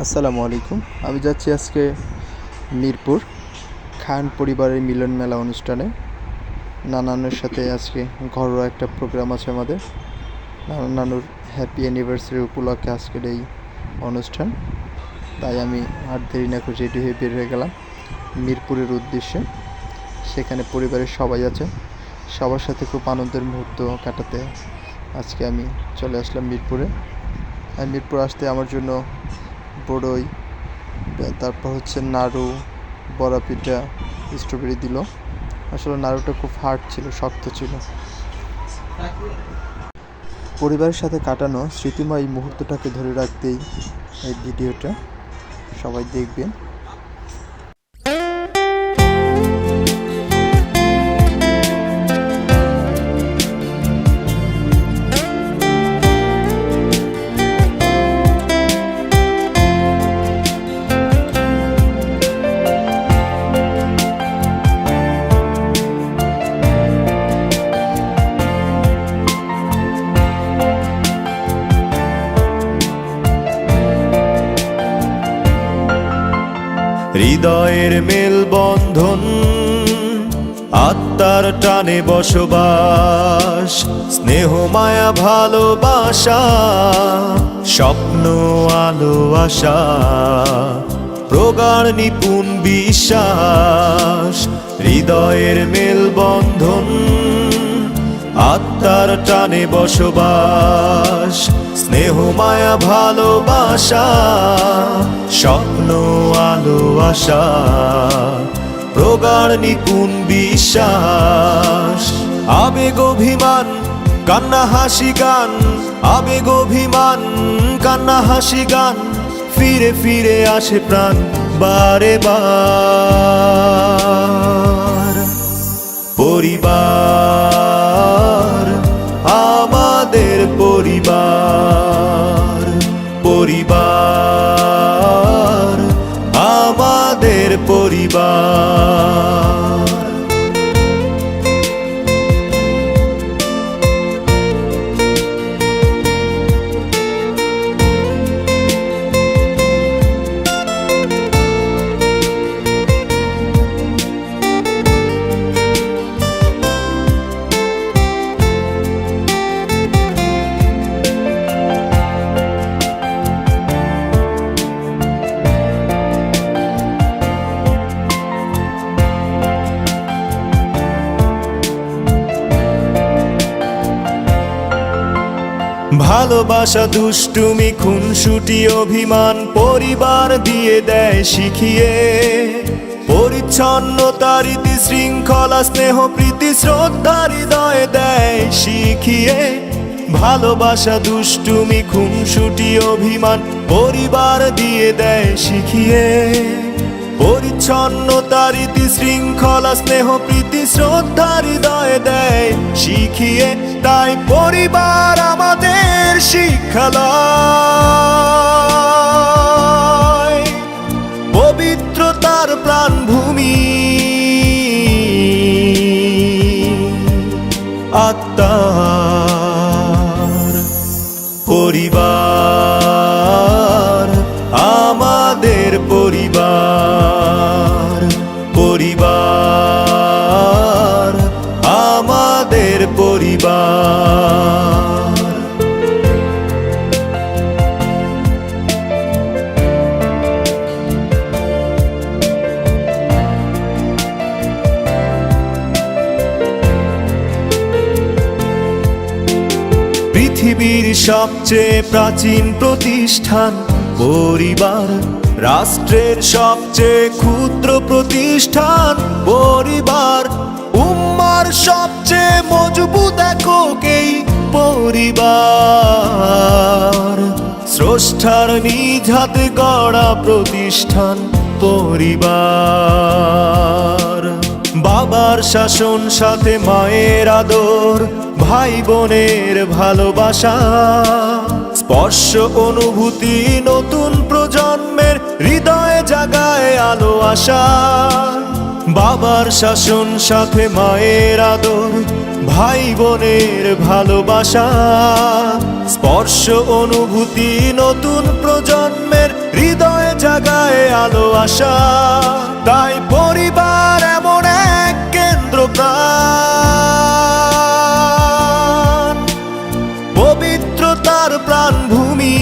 আসসালামু আলাইকুম। আমি যাচ্ছি আজকে মিরপুর খান পরিবারের মিলন মেলা অনুষ্ঠানে। নানানের সাথে আজকে ঘরোয়া একটা প্রোগ্রাম আছে আমাদের। নানুর হ্যাপি অ্যানিভার্সারি উপলক্ষে আজকের এই অনুষ্ঠান। তাই আমি আর দেরি না করে রেডি হয়ে বের হয়ে গেলাম মিরপুরের উদ্দেশ্যে। সেখানে পরিবারের সবাই আছে, সবার সাথে খুব আনন্দের মুহূর্ত কাটাতে আজকে আমি চলে আসলাম মিরপুরে। আর মিরপুর আসতে আমার জন্য বড়ই, তারপর হচ্ছে নাড়ু, বড়া পিঠা, স্ট্রবেরি দিল। আসলে নাড়ুটা খুব হার্ড ছিল, শক্ত ছিল। পরিবারের সাথে কাটানো স্মৃতিময় এই মুহূর্তটাকে ধরে রাখতেই এই ভিডিওটা সবাই দেখবেন। হৃদয়ের মেলবন্ধন, আত্মার টানে বসবাস, স্নেহ মায়া ভালোবাসা, স্বপ্ন আলো আশা, প্রগাঢ় নিপুণ বিশ্বাস। হৃদয়ের মেলবন্ধন, আত্মার টানে বসবাস, স্নেহ মায়া ভালোবাসা, স্বপ্ন আলো আশা, প্রগাঢ় নিপুণ বিশ্বাস। আবেগ অভিমান কান্না হাসি গান, আবেগ অভিমান কান্না হাসি গান, ফিরে ফিরে আসে প্রাণ বারে বার। পরিবার আমাদের পরিবার, পরিবার আমাদের পরিবার। ভালোবাসা দুষ্টুমি খুনসুটি অভিমান পরিবার দিয়ে দেয় শিখিয়ে, পরিচ্ছন্নতা রীতি শৃঙ্খলা স্নেহ প্রীতি শ্রদ্ধা হৃদয়ে দেয় শিখিয়ে। ভালোবাসা দুষ্টুমি খুনসুটি অভিমান পরিবার দিয়ে দেয় শিখিয়ে, পরিচ্ছন্নতা রীতি শৃঙ্খলা স্নেহ প্রীতি শ্রদ্ধা হৃদয়ে দেয় শিখিয়ে। তাই পরিবার আমাদের শিক্ষালয়, পবিত্রতার প্রাণভূমি, আত্মার পরিবার আমাদের পরিবার, পরিবার আমাদের পরিবার। পৃথিবীর সবচেয়ে প্রাচীন প্রতিষ্ঠান পরিবার, রাষ্ট্রের সবচেয়ে ক্ষুদ্র প্রতিষ্ঠান পরিবার, উম্মার সবচেয়ে মজবুত একক এই পরিবার। স্রষ্টার নিজ হাতে গড়া প্রতিষ্ঠান পরিবার। বাবার শাসন সাথে মায়ের আদর, ভাই বোনের ভালোবাসা, স্পর্শ অনুভূতি নতুন প্রজন্মের হৃদয়ে জাগায় আলো আশা। বাবার শাসন সাথে মায়ের আদর, ভাই বোনের ভালোবাসা, স্পর্শ অনুভূতি নতুন প্রজন্মের হৃদয় আলো আসা। তাই পরিবার এমন এক কেন্দ্রপ্রাণ, পবিত্রতার প্রাণভূমি,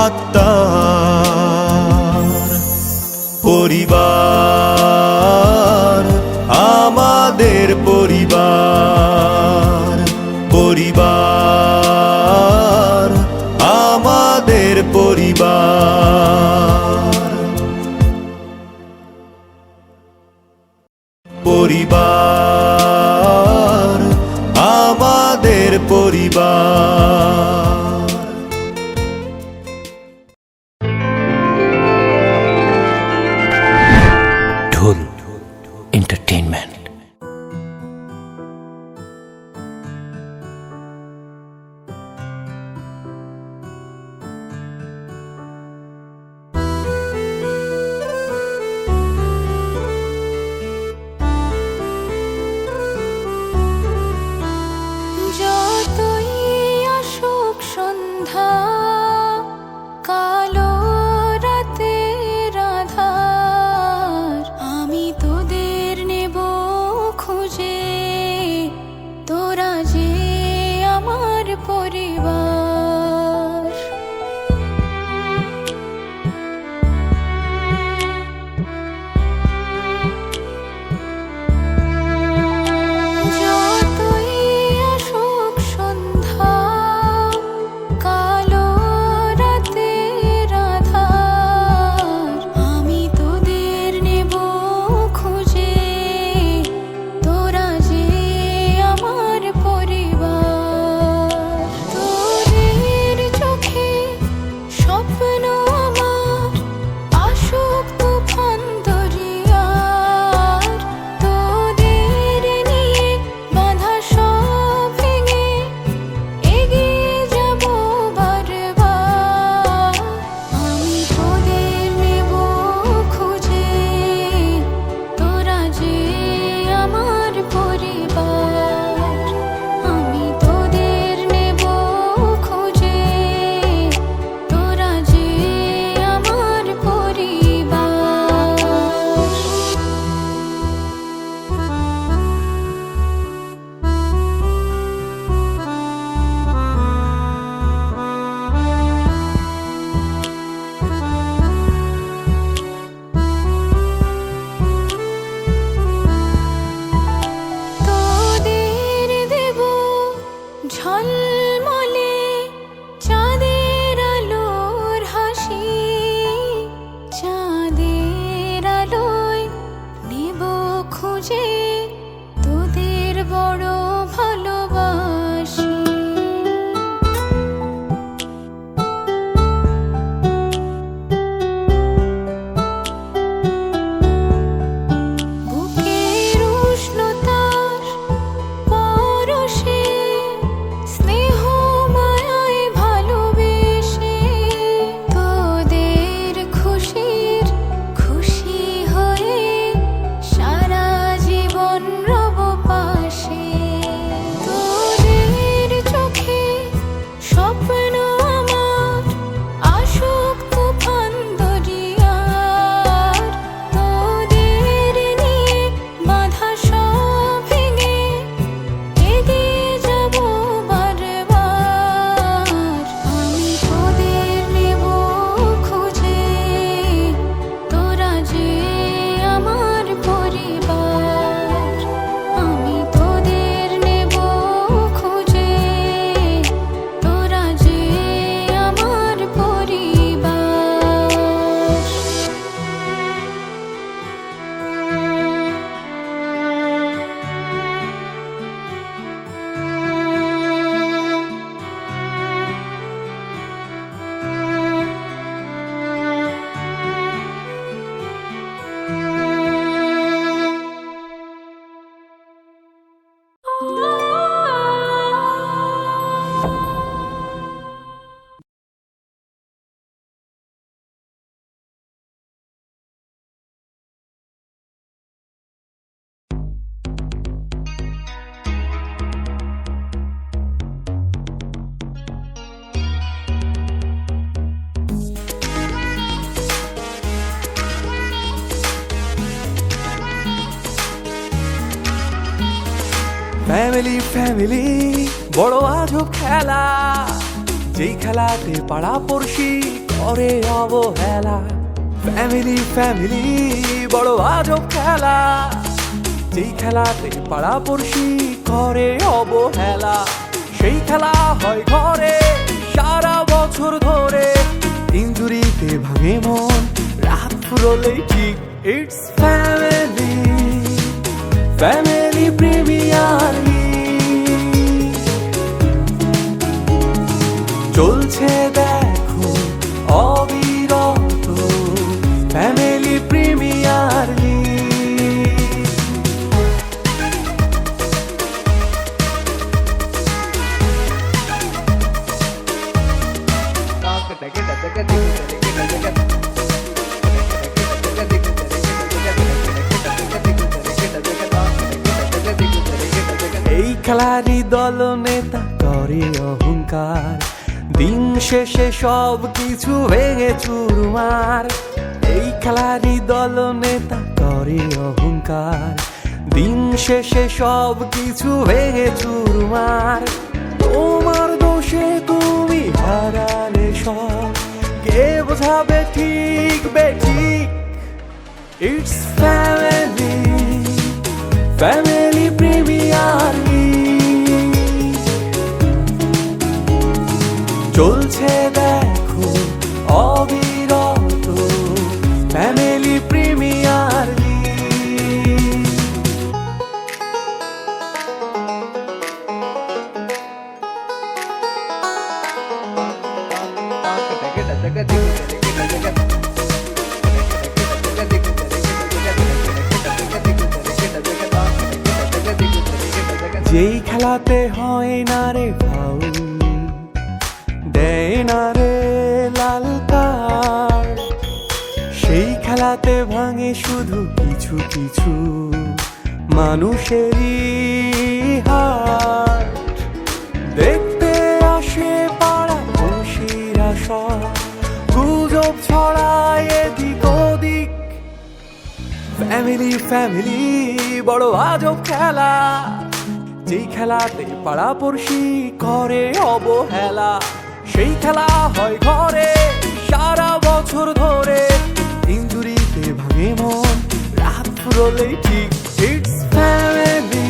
আত্মার পরিবার, আমাদের পরিবার, পরিবার, আমাদের পরিবার, পরিবার, আমাদের পরিবার। ঢোল এন্টারটেইনমেন্ট। যতই আসুক সন্ধ্যা, কালো রাতের আঁধার, আমি তোদের নেব খুঁজে, তোরা যে আমার পরিবার। যতই আসুক সন্ধ্যা, কালো রাতের আঁধার, আমি তোদের নেব খুঁজে, তোরা যে আমার পরিবার। ফ্যামিলি ফ্যামিলি বড় আজব খেলা, যেই খেলাতে পাড়া পড়শি করে অবহেলা। ফ্যামিলি ফ্যামিলি বড় আজব খেলা, যেই খেলাতে পাড়া পড়শি করে অবহেলা। সেই খেলা হয় ঘরে সারা বছর ধরে, ইনজুরিতে ভাঙে মন রাত ফুরলেই ঠিক। It's family, family premier league চলছে দেখো অবিরত, ফ্যামিলি প্রিমিয়ার লিগ। এই খেলারই দল নেতা করে অহংকার, দিন শেষে সব কিছু ভেঙে চুরমার। এই খেলারই দল নেতা করে অহংকার, দিন শেষে সব কিছু ভেঙে চুরমার। তোমার দোষে তুমি হারালে সব, কে বোঝাবে ঠিক বেঠিক। It's family, family premier league চলছে দেখো অবিরত, ফ্যামিলি প্রিমিয়ার লিগ। যেই খেলাতে হয় না রে ফাউল, দেয় না রে লাল কার্ড, সেই খেলাতে ভাঙে শুধু কিছু কিছু মানুষেরই হার্ট। দেখতে আসে পাড়া পড়শিরা সব, গুজব ছড়ায় এদিক ওদিক। ফ্যামিলি ফ্যামিলি বড় আজব খেলা, যেই খেলাতে পাড়া পড়শি করে অবহেলা। সেই খেলা হয় ঘরে সারা বছর ধরে, ইনজুরিতে ভাঙে মন রাত ফুরলেই ঠিক। It's family,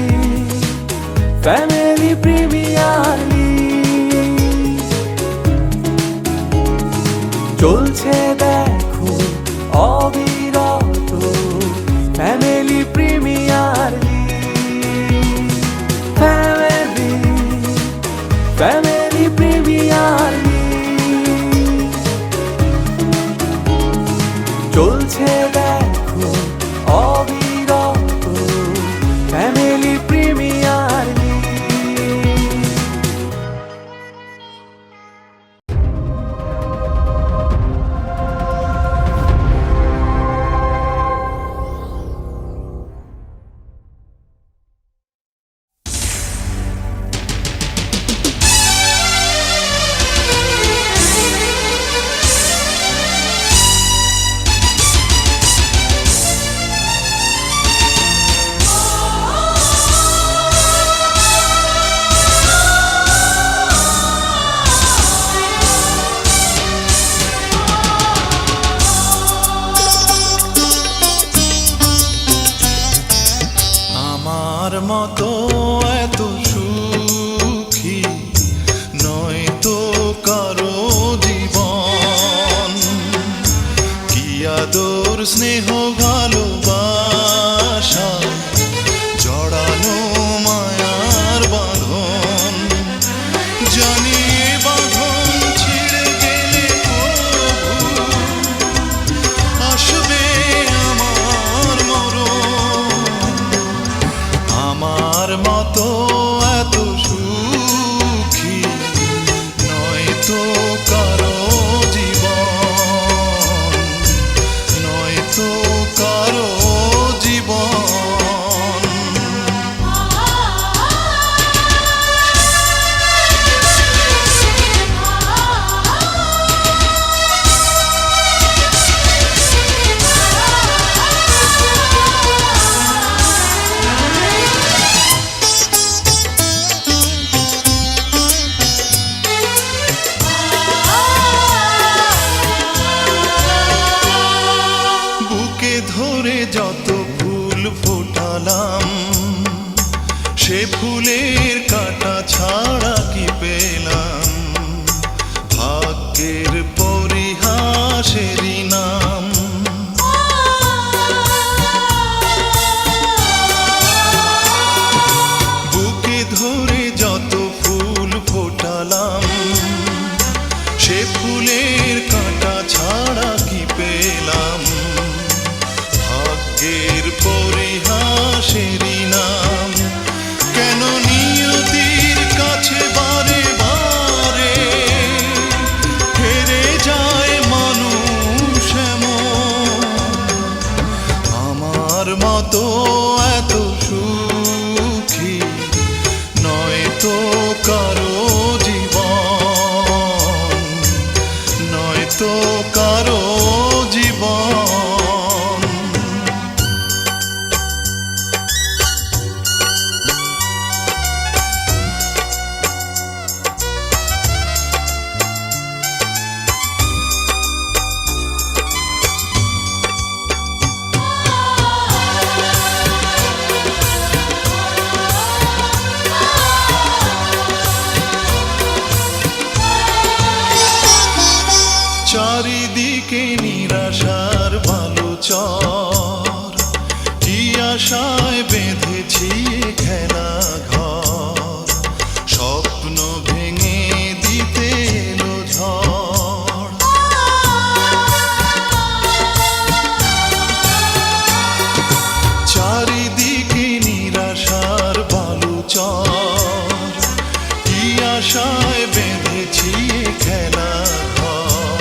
family premier league চলছে দেখো অবিরত, family premier league. Family, family premier league চলছে দেখো অবিরত, ফ্যামিলি প্রিমিয়ার লিগ। আমার মতো এত সুখী নয় তো কারো জীবন, কি আদর স্নেহ ভালোবাসা জড়ানো মায়ার বাঁধন। জানি এ বাঁধন ছিঁড়ে গেলে প্রভু আসবে আমার মরণ। আমার মতো এত সুখী নয় তো কারো জীবন, নয় তো কারো জীবন। সে ফুলের কাঁটা ছাড়া কি পেলাম, ভাগ্যের পরিহাসেরই নাম। কেন নিয়তির কাছে বারে বারে হেরে যায় মানুষ এমন, আমার মতো এত সুখী নয় তো কারো জীবন, নয় তো কারো জীবন। চারিদিকে নিরাশার বালুচর, কি আশায় বেঁধেছি খেলা ঘর, স্বপ্ন ভেঙে দিতে এলো ঝড়। চারিদিকে নিরাশার বালুচর, কি আশায় বেঁধেছি খেলা ঘর,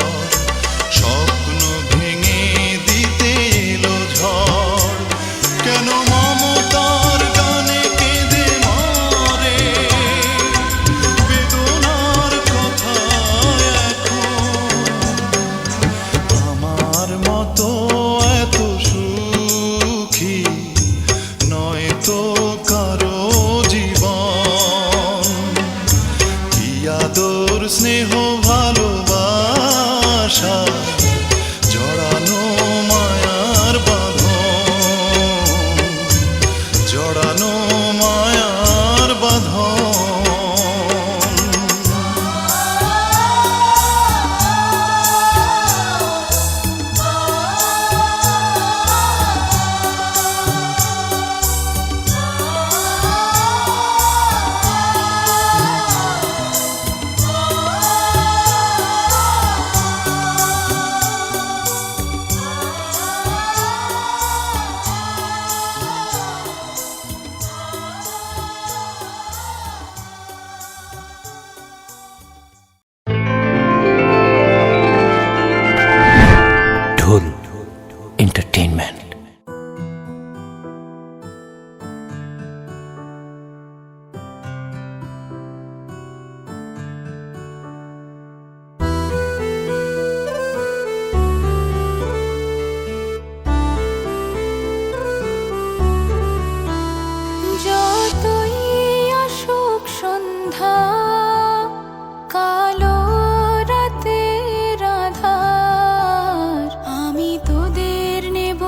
স্বপ্ন ভেঙে দিতে এলো ঝড়। কেন মমতার গানে কেঁদে মরে বেদনার কথা এখন, আমার মতো এত সুখী নয় তো কারো জীবন। কি আদর স্নেহ ভালোবাসা জড়ানো মায়ার বাঁধন, জড়ানো মায়ার বাঁধন। ঢোল এন্টারটেইনমেন্ট। যতই আসুক সন্ধ্যা, কালো রাতের আধার, আমি তোদের নেব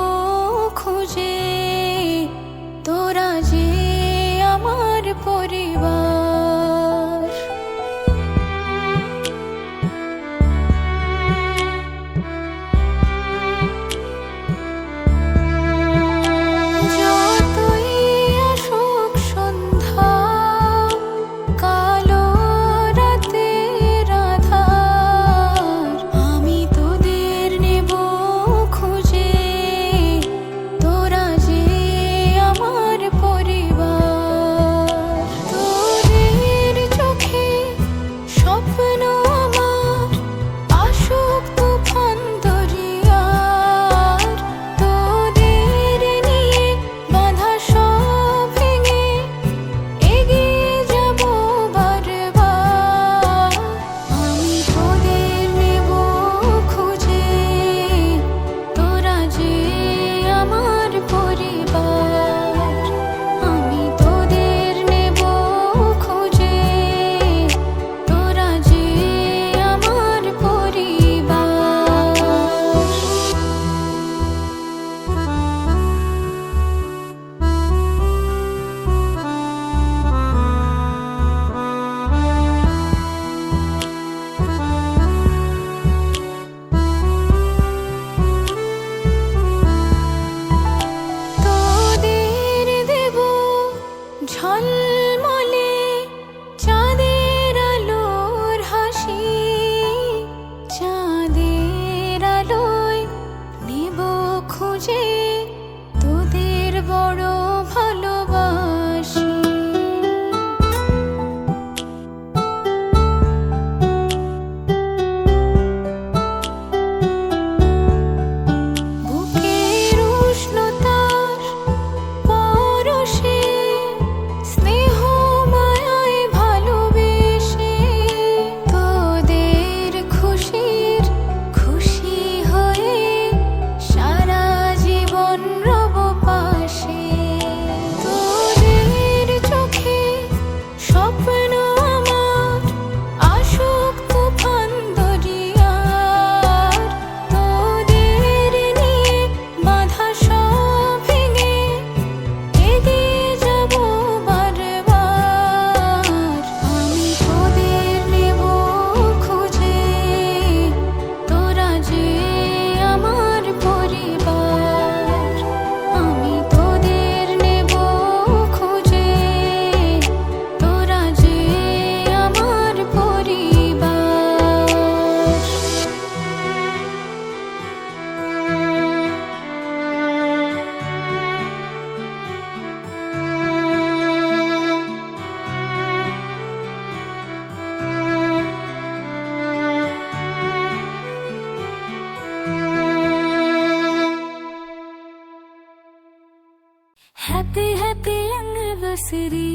Happy happy anniversary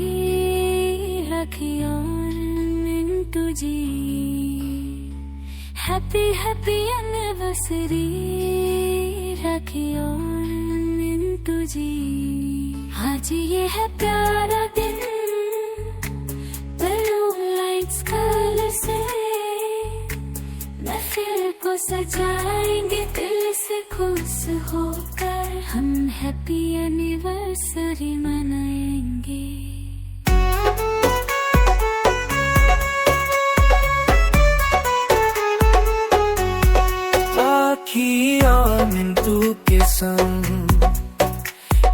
Rakhi aur Mintu ji. Happy happy anniversary Rakhi aur Mintu ji. आज ये है प्यारा दिन balloon lights color से महफिल को सजाएंगे दिल से खुश होकर हम हैप्पी एनिवर्सरी मनाएंगे. राखी और मिंटू के संग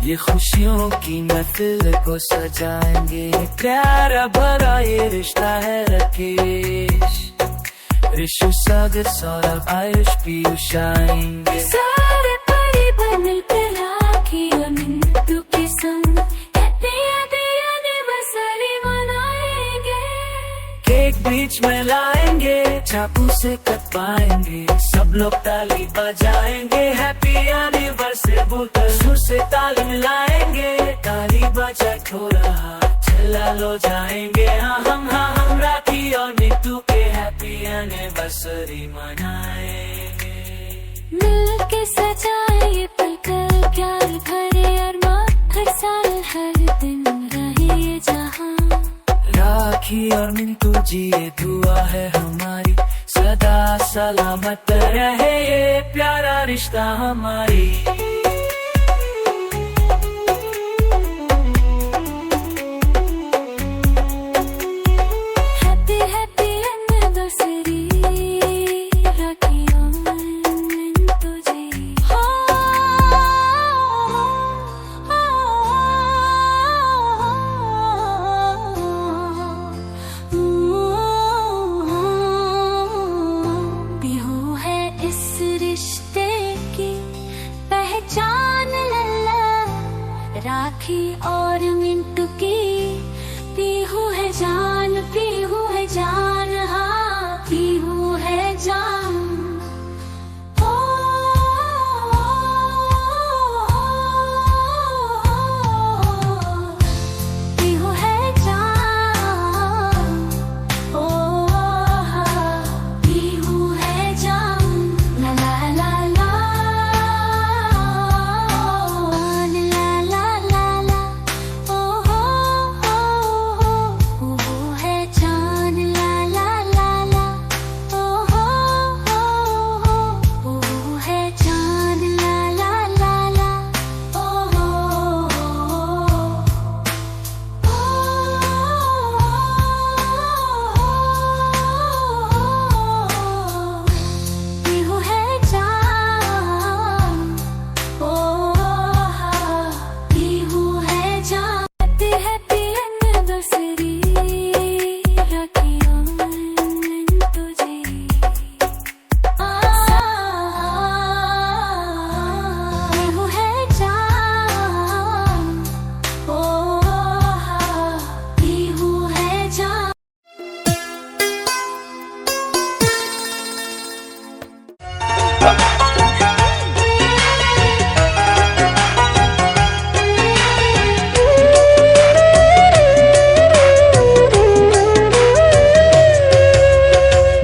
ये खुशियों की महफिल को सजाएंगे. प्यारा भरा ये रिश्ता है राकेश ऋषु सागर सौरभ आयुष पीयूष आएंगे. सारे परिवार मिलकर राखी और मिंटू के संग हैप्पी एनिवर्सरी मनाएंगे. केक बीच में लाएंगे चाकू से कटवाएंगे सब लोग ताली बजाएंगे. हैप्पी एनिवर्सरी बोलकर सुर से ताल मिलाएंगे. ताली बजा थोड़ा चिल्ला लो जाएंगे. हाँ हम राखी और मिंटू के हैप्पी एनिवर्सरी मनाएंगे. मिलके सजाए ये पल कल प्यार भरे अरमान हर साल हर दिन रहे ये जहां. राखी और मिंटू जी ये दुआ है हमारी सदा सलामत रहे ये प्यारा रिश्ता हमारी. हैप्पी हैप्पी एनिवर्सरी राखी और मिंटू जी. बिहू है इस रिश्ते की पहचान लल्ला राखी और मिंटू की. पीहू है जान हाँ पीहू है जान. ओ, पीहू है जान. ओ पीहू है जान. ला ला ला ला ला ला ला ला. ओ है जान. ला ला ला ला. ओ है जान. ला ला ला ला. ओ पीहू है जान. ओ पीहू है जान. हैप्पी हैप्पी एनिवर्सरी राखी और मिंटू जी. पीहू है जान. ओ पीहू है जान.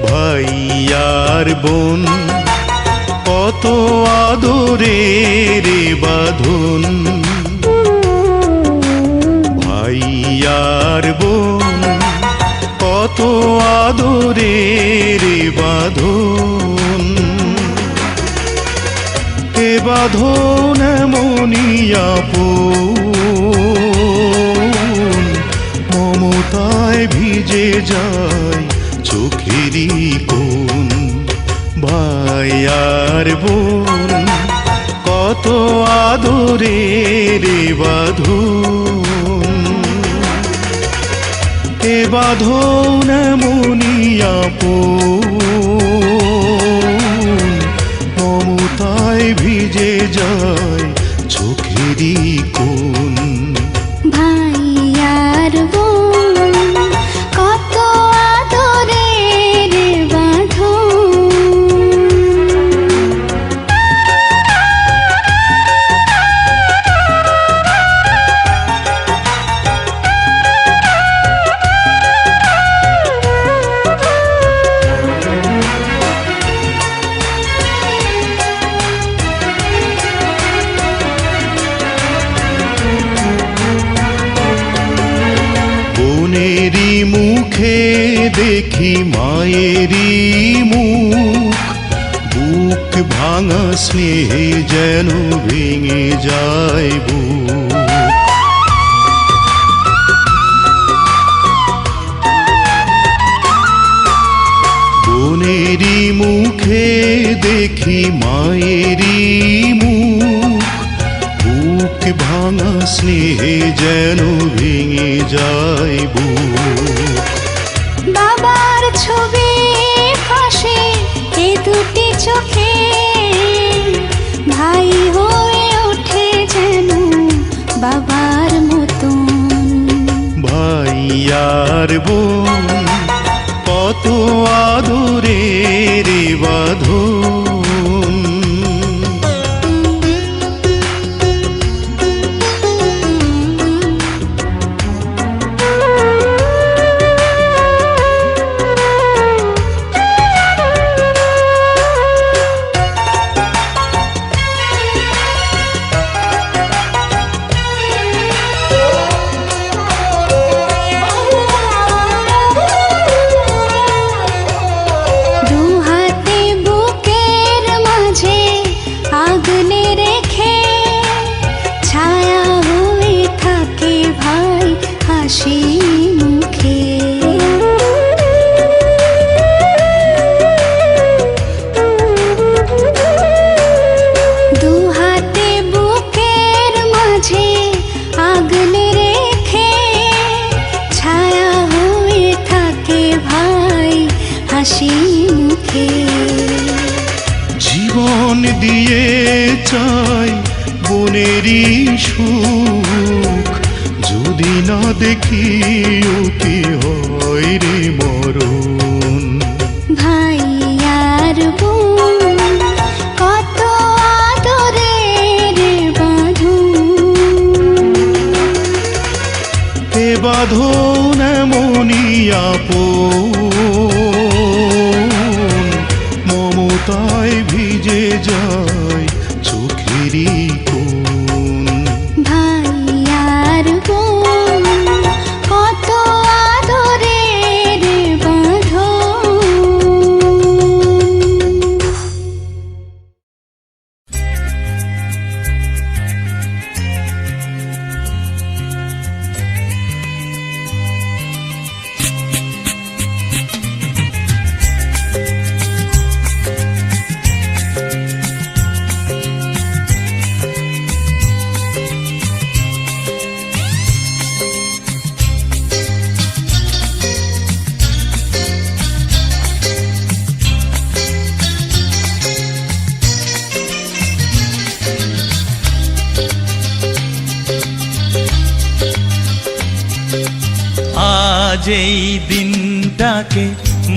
ভাই আর বোন কত আদরের বাঁধন. ভাই আর বোন কত আদরের বাঁধন. এ বাঁধন এমনই আপন মমতায় ভিজে যায় চোখেরই কোণ. ভাই আর বোন কত আদরের বাঁধন. এ বাঁধন এমনই আপন মমতায় ভিজে যায় চোখেরই কোণ. ভাই আর বোন কত আদরের বাঁধন. দেখি মায়েরই মুখ, বুক ভাঙা স্নেহে যেন ভেঙে যায় বুক। বোনেরই মুখে দেখি মায়েরই মুখ, বুক ভাঙা স্নেহে যেন ভেঙে যায় বুক। বাবার ছবি পাশে এ দুটি চোখে ভাই হয়ে ওঠে যেন বাবার মতন। ভাই আর বোন কত আদরের বাঁধন। হাসি মুখে দু হাতে বুকের মাঝে আগলে রেখে ছায়া হয়ে থাকে ভাই হাসি মুখে। জীবন দিয়ে চাই বোনেরই সুখ, যদি না দেখি ও কি হয় রে মরণ। ভাই আর বোন কত আদরের বাঁধন। এ বাঁধন এমনই আপন, মমতায় ভিজে যায় চোখেরই কোণ। ভাই আর বোন কত আদরের বাঁধন। আজ এই দিনটাকে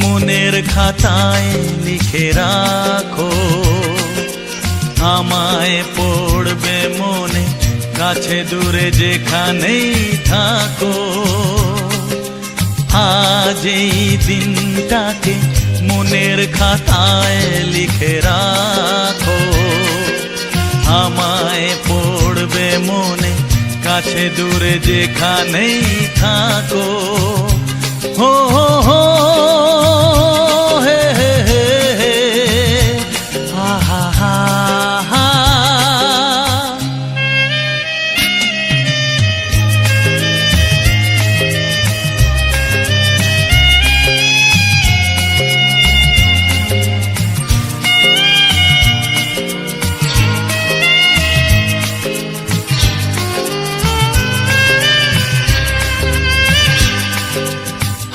মনের খাতায় লিখে রাখো, আমায় পড়বে মনে কাছে দূরে যেখানেই থাকো। আজ এই দিনটাকে মনের খাতায় লিখে রাখো, আমায় পড়বে মনে কাছে দূরে যেখানেই থাকো। হো হো হো হে হে হে হে হা হা হা হা।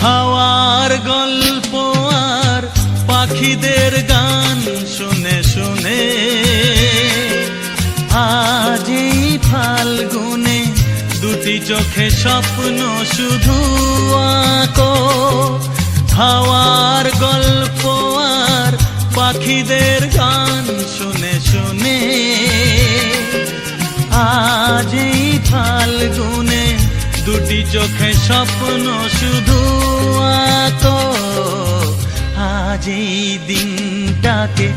হাওয়ার গল্প আর পাখিদের গান শুনে শুনে আজ এই ফাল্গুনে দুটি চোখে স্বপ্ন শুধু আঁকো। হাওয়ার গল্প আর পাখিদের গান শুনে শুনে আজ এই ফাল্গুনে দুটি চোখে স্বপ্ন শুধু আঁকো। আজ এই দিনটাকে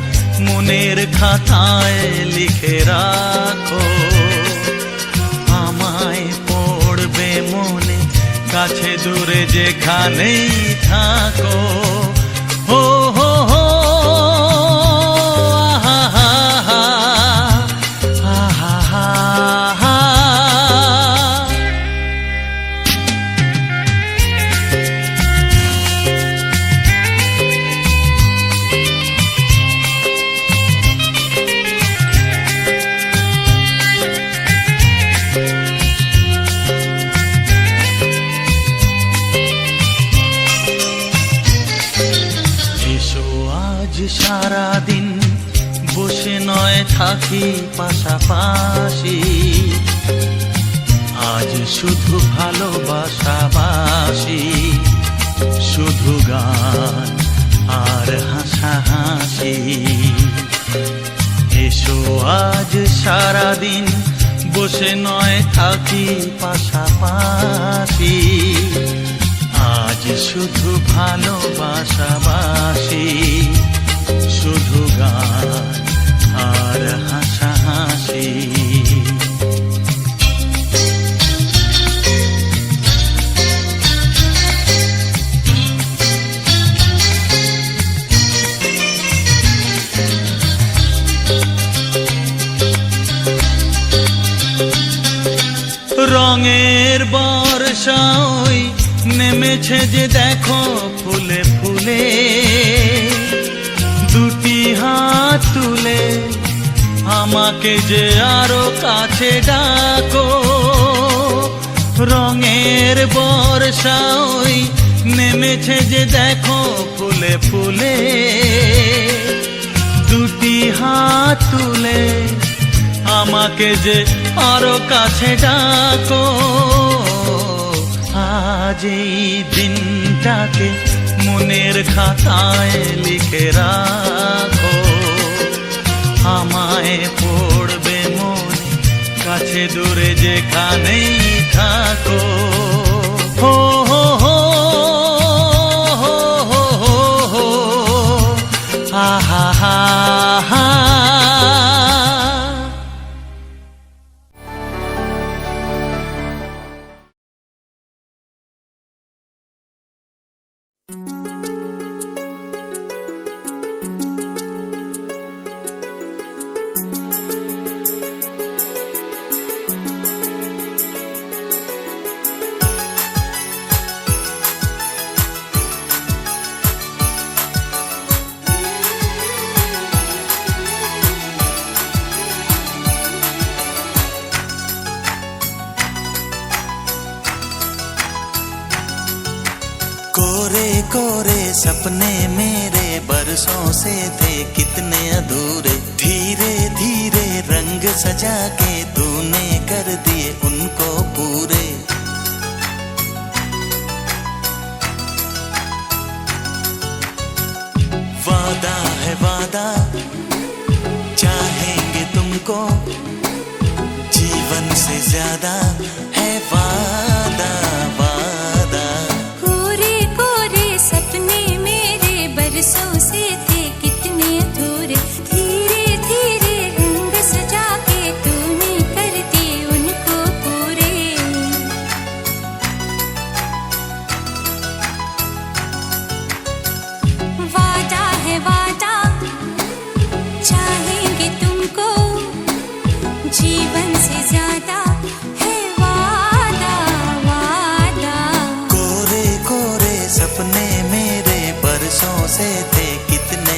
মনের খাতায় লিখে রাখো, আমায় পড়বে মনে কাছে দূরে যেখানেই থাকো। হো হো হো আহা হা হা আহা হা হা। সারাদিন বসে নয় থাকি পাশাপাশি, আজ শুধু ভালোবাসাবাসি, শুধু গান আর হাসাহাসি। এসো আজ সারাদিন বসে নয় থাকি পাশাপাশি, আজ শুধু ভালোবাসাবাসি, শুধু গান আর হাসাহাসি। রঙের বর্ষা ওই নেমেছে যে দেখো ফুলে ফুলে, দুটি হাত তুলে আমাকে যে আরো কাছে ডাকো। রঙের বর্ষা ওই নেমেছে যে দেখো ফুলে ফুলে, দুটি হাত তুলে আমাকে যে আরো কাছে ডাকো। আজ এই দিনটাকে মনের খাতায় লিখে রাখো, আমায় পড়বে মনে কাছে দূরে যেখানেই থাকো। হো হো হো হো হো হো হো আহা হা হা। कोरे कोरे सपने मेरे बरसों से थे कितने अधूरे, धीरे धीरे रंग सजा के तूने कर दिए उनको पूरे। वादा है वादा चाहेंगे तुमको, जीवन से ज्यादा है वादा वादा। कोरे कोरे सपने मेरे बरसों से थे कितने अधूरे, धीरे धीरे रंग सजा के तूने कर दिए उनको पूरे। वादा है वादा चाहेंगे तुमको, जीवन से ज्यादा है वादा वादा। कोरे कोरे सपने मेरे बरसों से थे कितने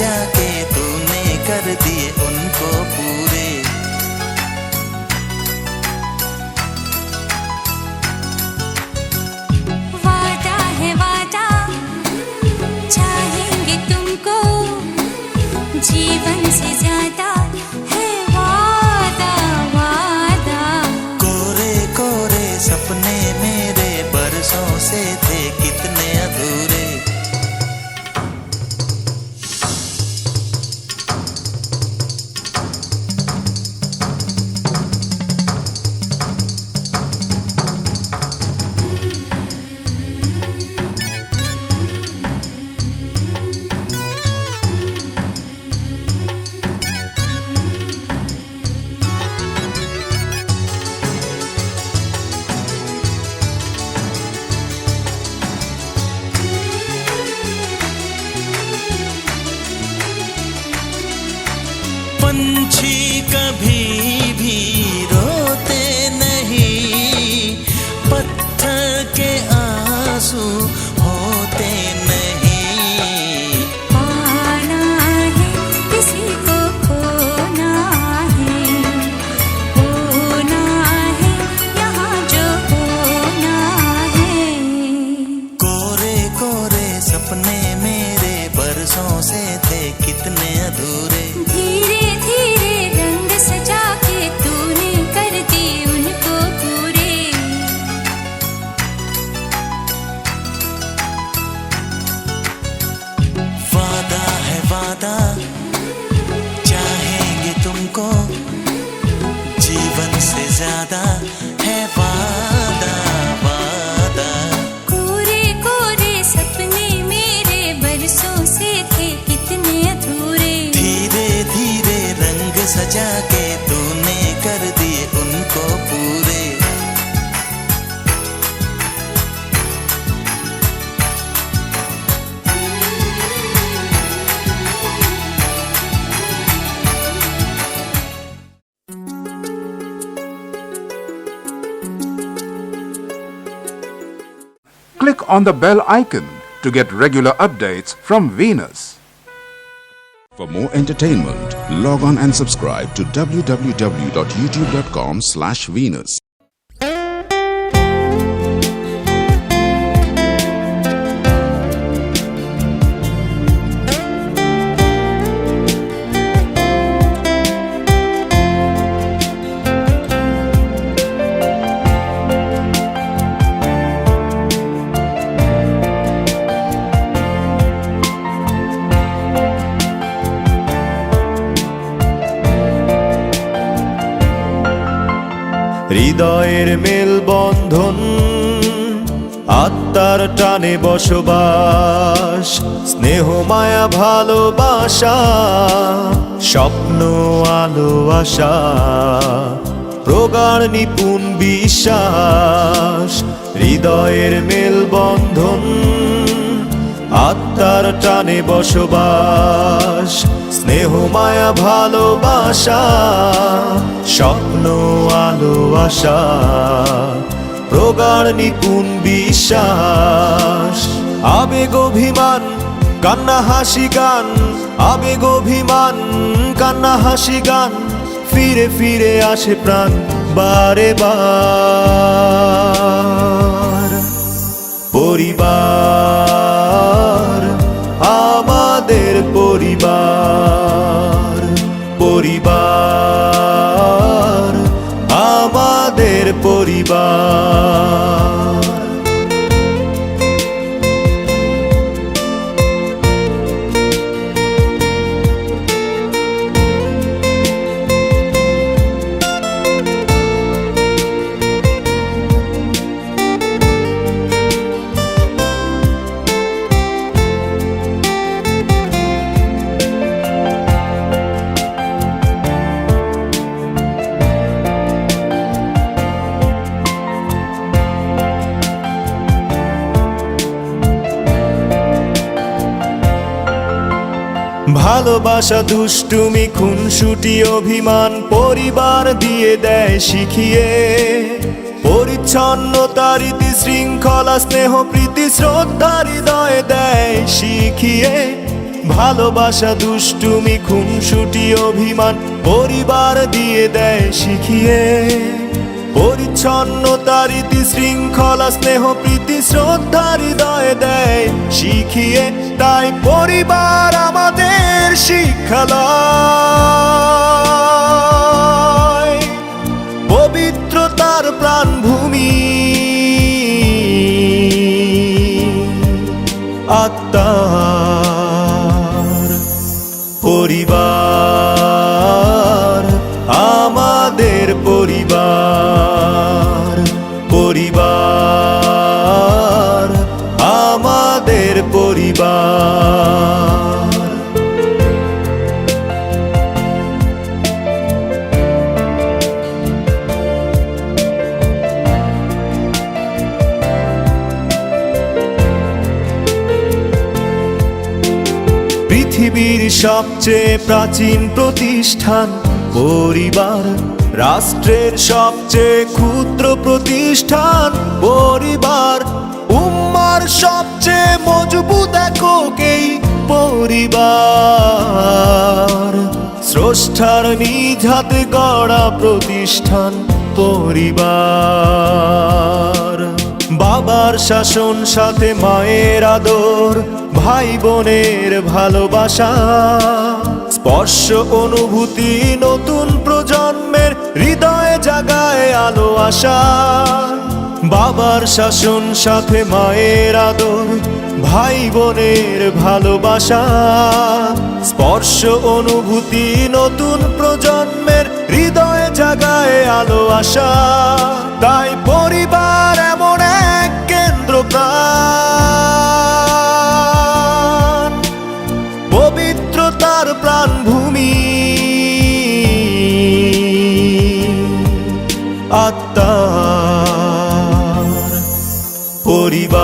सजा के तूने कर दिए उनको पूरे। वादा है वादा, चाहेंगे तुमको जीवन से ज्यादा है वादा वादा। कोरे कोरे सपने मेरे बरसों से थे कितने अधूरे। पंछी कभी भी रोते नहीं, पत्थर के आंसू होते नहीं। पाना है किसी को खोना है, होना है यहाँ जो होना है। कोरे कोरे सपने मेरे बरसों से थे कितने अधूरे। धीरे धीरे रंग सजा के तूने कर दी उनको पूरे। वादा है वादा, चाहेंगे तुमको जीवन से ज्यादा है वादा वादा। कोरे कोरे सपने मेरे बरसों से थे कितने अधूरे। धीरे धीरे रंग सजा के तूने कर दिए उनको पूरे। Click on the bell icon to get regular updates from Venus. For more entertainment, log on and subscribe to www.youtube.com/Venus. হৃদয়ের মেলবন্ধন, আত্মার টানে বসবাস, স্নেহ মায়া ভালোবাসা, স্বপ্ন আলো আশা, প্রগাঢ় নিপুণ বিশ্বাস। হৃদয়ের মেলবন্ধন, আত্মার টানে বসবাস, স্নেহ মায়া ভালোবাসা, স্বপ্ন আলো আশা, প্রগাঢ় নিপুণ বিশ্বাস। আবেগ অভিমান কান্না হাসি গান, আবেগ অভিমান কান্না হাসি গান, ফিরে ফিরে আসে প্রাণ বারে বার। পরিবার আমাদের পরিবার, পরিবার আমাদের পরিবার। ভালোবাসা দুষ্টুমি খুনসুটি অভিমান পরিবার দিয়ে দেয় শিখিয়ে, পরিচ্ছন্নতা রীতি শৃঙ্খলা স্নেহ প্রীতি শ্রদ্ধা হৃদয়ে দেয় শিখিয়ে। ভালোবাসা দুষ্টুমি খুনসুটি অভিমান পরিবার দিয়ে দেয় শিখিয়ে পরিচ্ছন্নতা রীতি শৃঙ্খলা স্নেহ প্রীতি শ্রদ্ধা হৃদয়ে দেয় শিখিয়ে তাই পরিবার আমাদের শিক্ষালয় পবিত্রতার প্রাণভূমি আত্মার পরিবার আমাদের পরিবার পরিবার আমাদের পরিবার পৃথিবীর সবচেয়ে প্রাচীন প্রতিষ্ঠান পরিবার রাষ্ট্রের সবচেয়ে ক্ষুদ্র প্রতিষ্ঠান পরিবার উম্মার সবচেয়ে মজবুত এককেই পরিবার স্রষ্টার নিজ হাতে গড়া প্রতিষ্ঠান পরিবার বাবার শাসন সাথে মায়ের আদর ভাই বোনের ভালোবাসা স্পর্শ অনুভূতি নতুন প্রজন্মের হৃদয়ে জাগায় আলো আশা বাবার শাসন সাথে মায়ের আদর ভাই বোনের ভালোবাসা স্পর্শ অনুভূতি নতুন প্রজন্মের হৃদয়ে জাগায় আলো আশা তাই পরিবার এমন এক কেন্দ্র প্রাণ পবিত্রতার প্রাণভূমি আত্মার পরিবার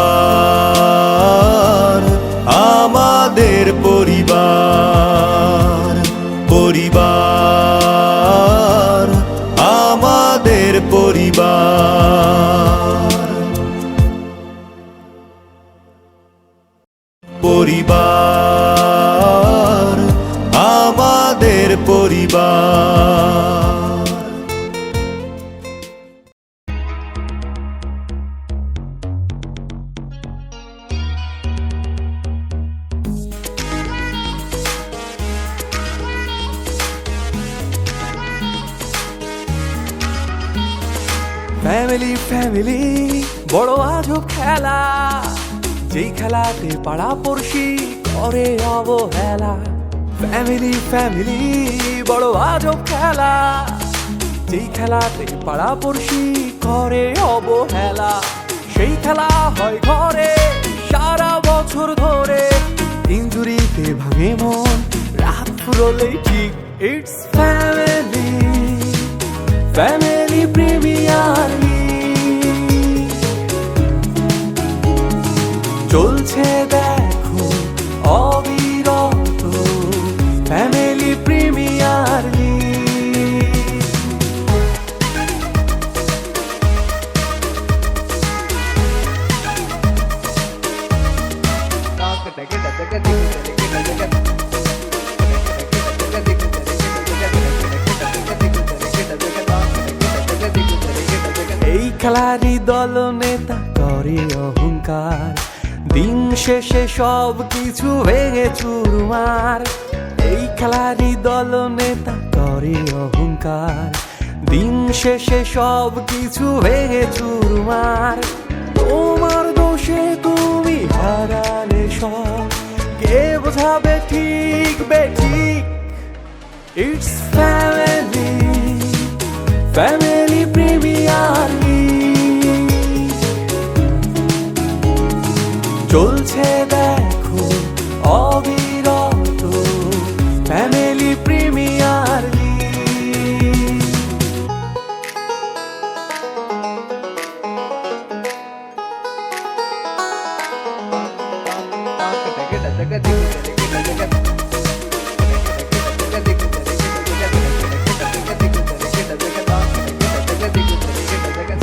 আমাদের পরিবার পরিবার আমাদের পরিবার পরিবার আমাদের পরিবার ফ্যামিলি ফ্যামিলি বড় আজব খেলা যেই খেলাতে পাড়া পড়শি করে অবহেলা ফ্যামিলি ফ্যামিলি বড় আজব খেলা যেই খেলাতে পাড়া পড়শি করে অবহেলা সেই খেলা হয় ঘরে সারা বছর ধরে ইনজুরিতে ভাঙে মন রাত ফুরলেই ঠিক it's family family premier league চলছে দেখো অবিরত ফ্যামিলি প্রিমিয়ার লিগ এই খেলারই দল নেতা করে অহংকার দিন শেষে সব কিছু ভেঙে চুরমার এই খেলারই দল নেতা করে অহংকার দিন শেষে সব কিছু ভেঙে চুরমার তোমার দোষে তুমি হারালে সব কে বোঝাবে ঠিক বেঠিক it's family family premier league চলছে দেখো অবিরত ফ্যামিলি প্রিমিয়ার লিগ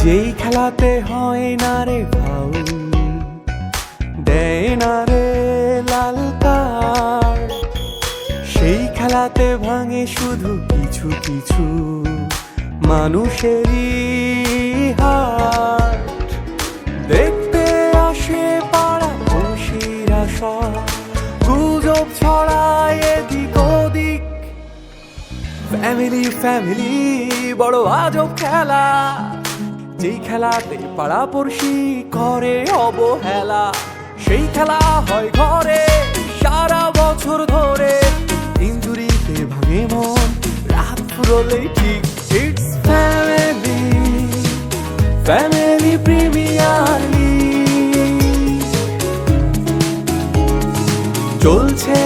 যেই খেলাতে হয় না রে ফাউল দেয় না রে লাল কার্ড খেলাতে ভাঙে শুধু কিছু কিছু মানুষেরই হাট। দেখতে আসে পাড়া পড়শিরা সব, গুজব ছড়ায় এদিক ওদিক। ফ্যামিলি ফ্যামিলি বড় আজব খেলা, যেই খেলাতে পাড়া পড়শি করে অবহেলা। সেই খেলা হয় ঘরে সারা বছর ধরে, ইনজুরিতে ভাঙে মন রাত ফুরলেই ঠিক। It's family, family premier league. চলছে